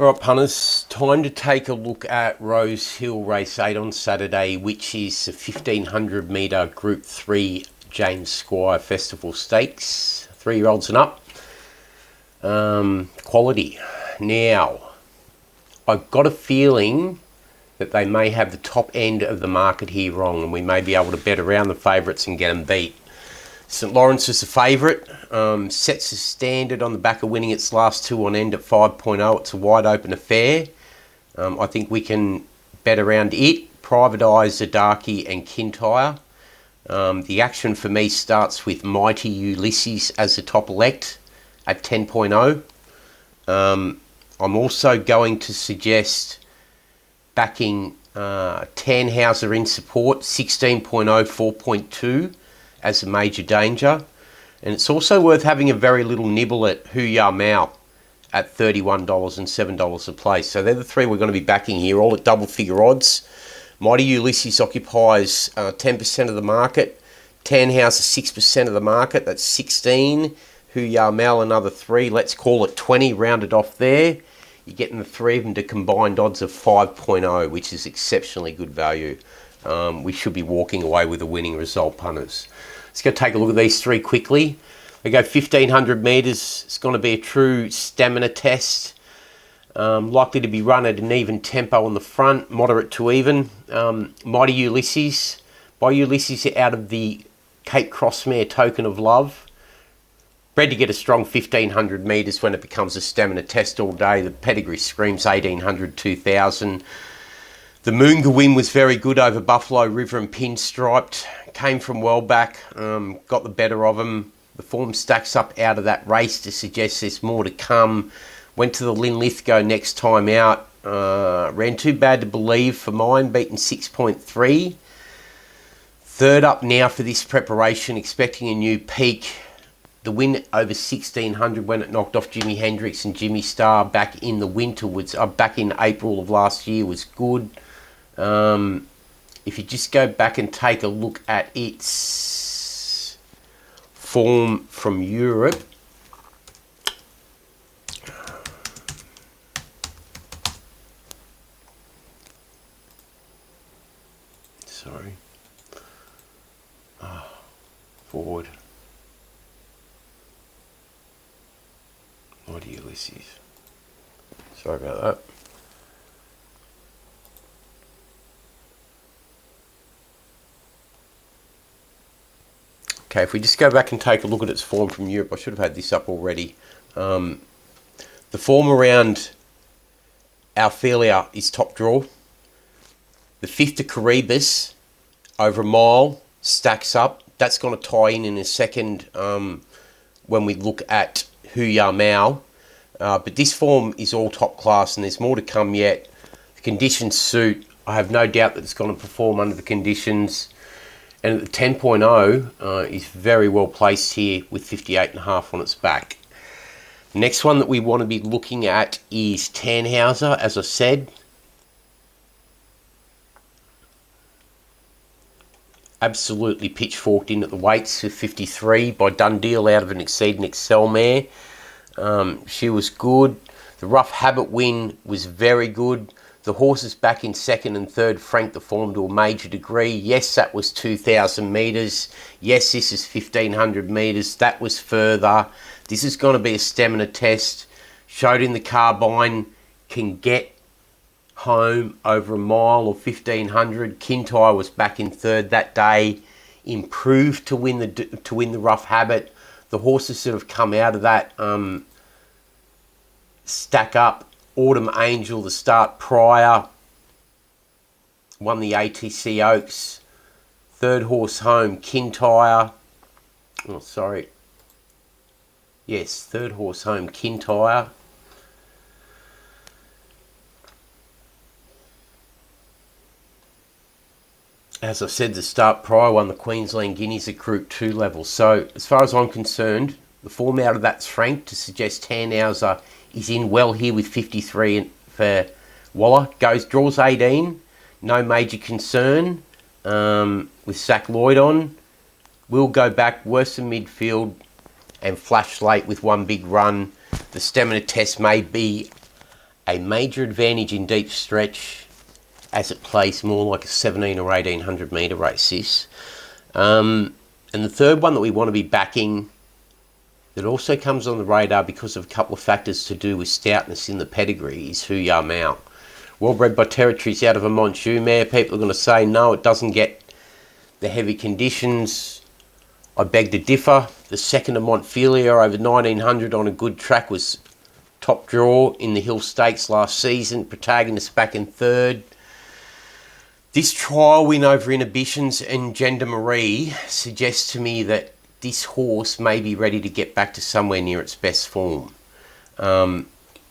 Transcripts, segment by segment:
All right, punters, time to take a look at Rosehill Race 8 on Saturday, which is a 1500 metre Group 3 James Squire Festival Stakes, 3-year-olds and up. Quality. Now, I've got a feeling that they may have the top end of the market here wrong, and we may be able to bet around the favourites and get them beat. St Lawrence is the favourite, sets a standard on the back of winning its last two on end at 5.0. It's a wide open affair. I think we can bet around it, Private Eyes, Zadaki and Kintyre. The action for me starts with Mighty Ulysses as the top elect at 10.0. I'm also going to suggest backing Tannhauser in support, 16.0, 4.2. as a major danger. And it's also worth having a very little nibble at Hu Ya Mao at $31 and $7 a place. So they're the three we're going to be backing here, all at double figure odds. Mighty Ulysses occupies 10% of the market. Tannhauser 6% of the market, that's 16. Hu Ya Mao another 3, let's call it 20, rounded off there. You're getting the three of them to combined odds of 5.0, which is exceptionally good value. We should be walking away with a winning result, punters. Let's go take a look at these three quickly. They go 1500 metres. It's going to be a true stamina test. Likely to be run at an even tempo on the front, moderate to even. Mighty Ulysses. By Ulysses out of the Cape Crossmare Token of Love. Bred to get a strong 1500 metres when it becomes a stamina test all day. The pedigree screams 1800, 2000. The Moonga win was very good over Buffalo River and Pinstriped. Came from well back, got the better of him. The form stacks up out of that race to suggest there's more to come. Went to the Linlithgow next time out. Ran too bad to believe for mine, beaten 6.3. Third up now for this preparation, expecting a new peak. The win over 1600 when it knocked off Jimi Hendrix and Jimmy Star back in the winter, back in April of last year, was good. If you just go back and take a look at its form from Europe, forward, Mighty Ulysses, sorry about that. Okay, if we just go back and take a look at its form from Europe, I should have had this up already. The form around Alphelia is top draw. The 5th to Caribus over a mile stacks up. That's going to tie in a second when we look at Hu Ya Mao. But this form is all top class and there's more to come yet. The conditions suit. I have no doubt that it's going to perform under the conditions. And at the 10.0 is very well placed here with 58.5 on its back. The next one that we want to be looking at is Tannhauser, as I said. Absolutely pitchforked in at the weights with 53 by Dundeal out of an Exceed and Excel mare. She was good. The Rough Habit win was very good. The horses back in second and third franked the form to a major degree. Yes, that was 2,000 metres. Yes, this is 1,500 metres. That was further. This is going to be a stamina test. Showed in the Carbine can get home over a mile or 1,500. Kintyre was back in third that day. Improved to win the Rough Habit. The horses that have come out of that stack up. Autumn Angel, the start prior, won the ATC Oaks. Third horse home, Kintyre. Oh, sorry. Yes, third horse home, Kintyre. As I said, the start prior won the Queensland Guineas at Group 2 level. So, as far as I'm concerned, the form out of that's frank to suggest Tannhauser is in well here with 53 for Waller. Draws 18. No major concern with Zach Lloyd on. Will go back worse than midfield and flash late with one big run. The stamina test may be a major advantage in deep stretch as it plays more like a 17 or 1800 metre race, this. And the third one that we want to be backing that also comes on the radar because of a couple of factors to do with stoutness in the pedigree is Hu Ya Mao. Well bred by Territories out of a Manchu mare. People are going to say, no, it doesn't get the heavy conditions. I beg to differ. The second of Montpelier over 1900 on a good track was top draw in the Hill Stakes last season. Protagonist back in third. This trial win over Inhibitions and Gender Marie suggests to me that this horse may be ready to get back to somewhere near its best form.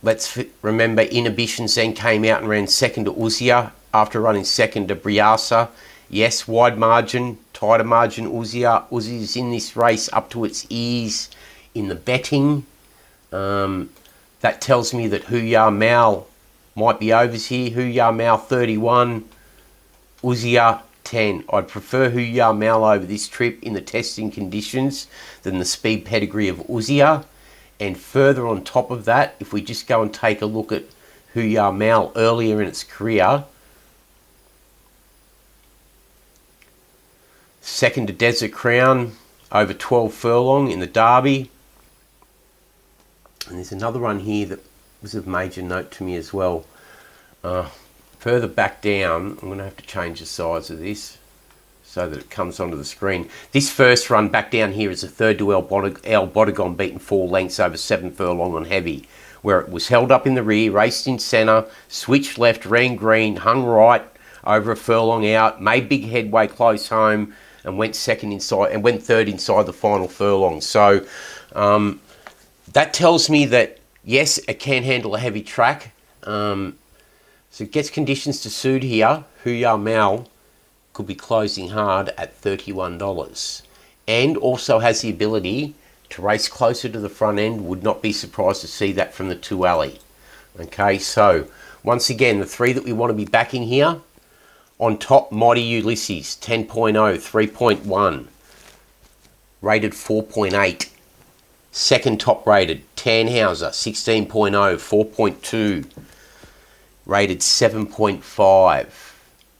Let's remember Inhibitions then came out and ran second to Uzia after running second to Briasa. Yes, wide margin, tighter margin Uzia. Uzia's in this race up to its ears in the betting. That tells me that Hu Ya Mao might be overs here. Hu Ya Mao 31, Uzia 10. I'd prefer Hu Ya Mao over this trip in the testing conditions than the speed pedigree of Uzia. And further on top of that, if we just go and take a look at Hu Ya Mao earlier in its career, second to Desert Crown over 12 furlong in the Derby. And there's another one here that was of major note to me as well. Further back down, I'm going to have to change the size of this so that it comes onto the screen. This first run back down here is a third to El Bodegon, beaten 4 lengths over 7 furlong on heavy, where it was held up in the rear, raced in centre, switched left, ran green, hung right over a furlong out, made big headway close home, and went third inside the final furlong. So that tells me that yes, it can handle a heavy track. So it gets conditions to suit here. Hu Ya Mao could be closing hard at $31, and also has the ability to race closer to the front end. Would not be surprised to see that from the 2 alley. Okay, so once again, the 3 that we want to be backing here. On top, Mighty Ulysses 10.0, 3.1, rated 4.8. Second top rated, Tannhauser 16.0, 4.2, rated 7.5.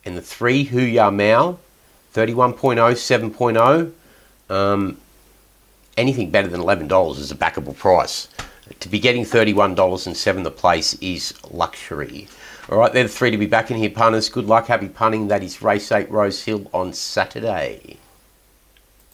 And the 3, Hu Ya Mao, 31.0, 7.0. Anything better than $11 is a backable price. To be getting $31 and 7 the place is luxury. All right, they're the 3 to be backing here, punters. Good luck, happy punting. That is race 8 Rosehill on Saturday.